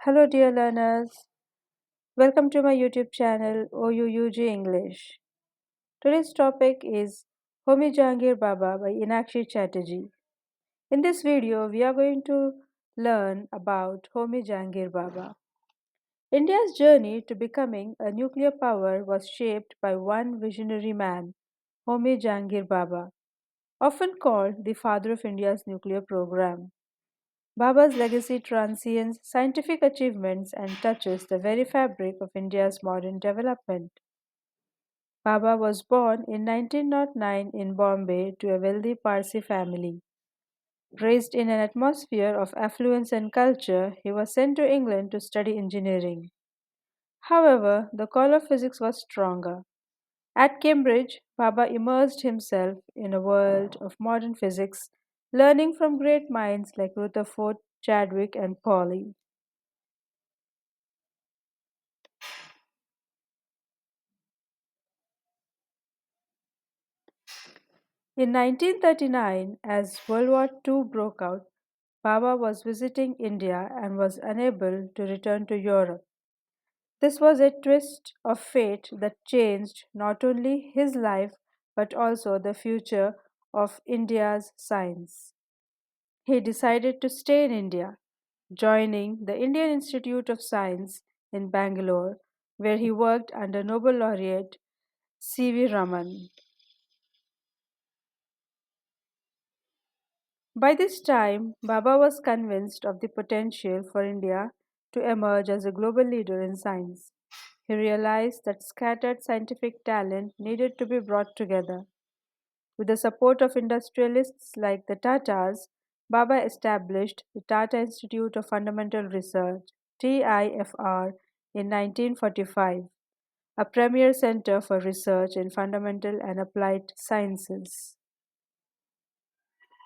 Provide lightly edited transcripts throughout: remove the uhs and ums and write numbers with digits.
Hello, dear learners. Welcome to my YouTube channel OUUG English. Today's topic is Homi Jahangir Baba by Inakshi Chatterjee. In this video, we are going to learn about Homi Jahangir Baba. India's journey to becoming a nuclear power was shaped by one visionary man, Homi Jahangir Baba, often called the father of India's nuclear program. Baba's legacy transcends scientific achievements and touches the very fabric of India's modern development. Baba was born in 1909 in Bombay to a wealthy Parsi family. Raised in an atmosphere of affluence and culture, he was sent to England to study engineering. However, the call of physics was stronger. At Cambridge, Baba immersed himself in a world of modern physics, learning from great minds like Rutherford, Chadwick, and Pauli. In 1939, as World War II broke out, Baba was visiting India and was unable to return to Europe. This was a twist of fate that changed not only his life but also the future of India's science. He decided to stay in India, joining the Indian Institute of Science in Bangalore, where he worked under Nobel laureate C.V. Raman. By this time, Baba was convinced of the potential for India to emerge as a global leader in science. He realized that scattered scientific talent needed to be brought together. With the support of industrialists like the Tatas, Baba established the Tata Institute of Fundamental Research (TIFR) in 1945, a premier center for research in fundamental and applied sciences.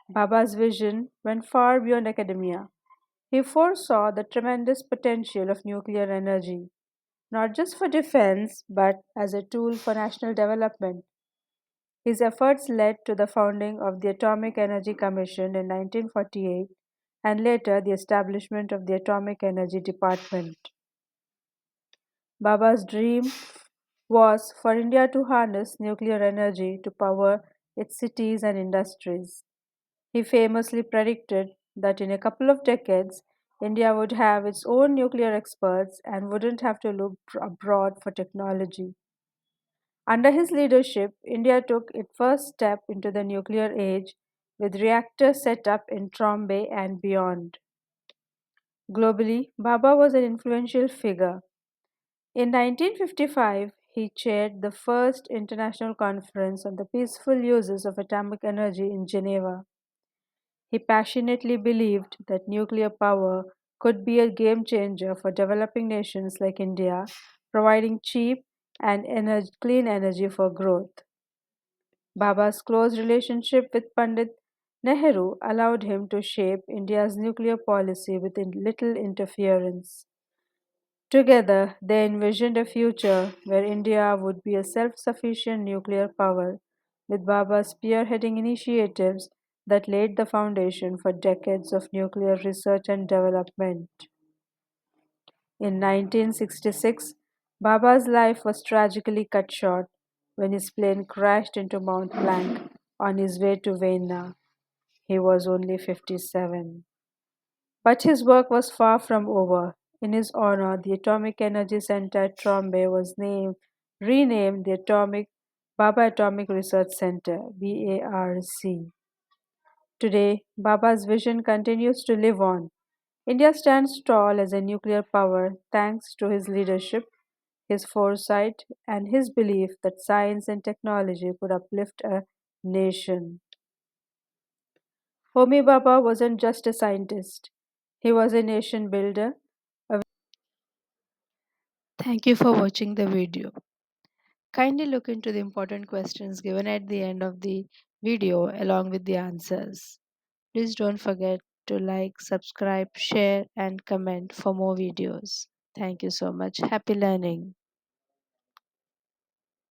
Baba's vision went far beyond academia. He foresaw the tremendous potential of nuclear energy, not just for defense but as a tool for national development. His efforts led to the founding of the Atomic Energy Commission in 1948 and later the establishment of the Atomic Energy Department. Baba's dream was for India to harness nuclear energy to power its cities and industries. He famously predicted that in a couple of decades, India would have its own nuclear experts and wouldn't have to look abroad for technology. Under his leadership, India took its first step into the nuclear age with reactors set up in Trombay and beyond. Globally, Baba was an influential figure. In 1955, he chaired the first international conference on the peaceful uses of atomic energy in Geneva. He passionately believed that nuclear power could be a game changer for developing nations like India, providing cheap and clean energy for growth. Baba's close relationship with Pandit Nehru allowed him to shape India's nuclear policy with little interference. Together, they envisioned a future where India would be a self sufficient nuclear power, with Baba spearheading initiatives that laid the foundation for decades of nuclear research and development. In 1966, Baba's life was tragically cut short when his plane crashed into Mount Blanc on his way to Vienna. He was only 57. But his work was far from over. In his honor, the Atomic Energy Center at Trombay was renamed the Baba Atomic Research Center (BARC). Today, Baba's vision continues to live on. India stands tall as a nuclear power thanks to his leadership, his foresight, and his belief that science and technology could uplift a nation. Homi Bhabha wasn't just a scientist, he was a nation builder. Thank you for watching the video. Kindly look into the important questions given at the end of the video along with the answers. Please don't forget to like, subscribe, share, and comment for more videos. Thank you so much. Happy learning.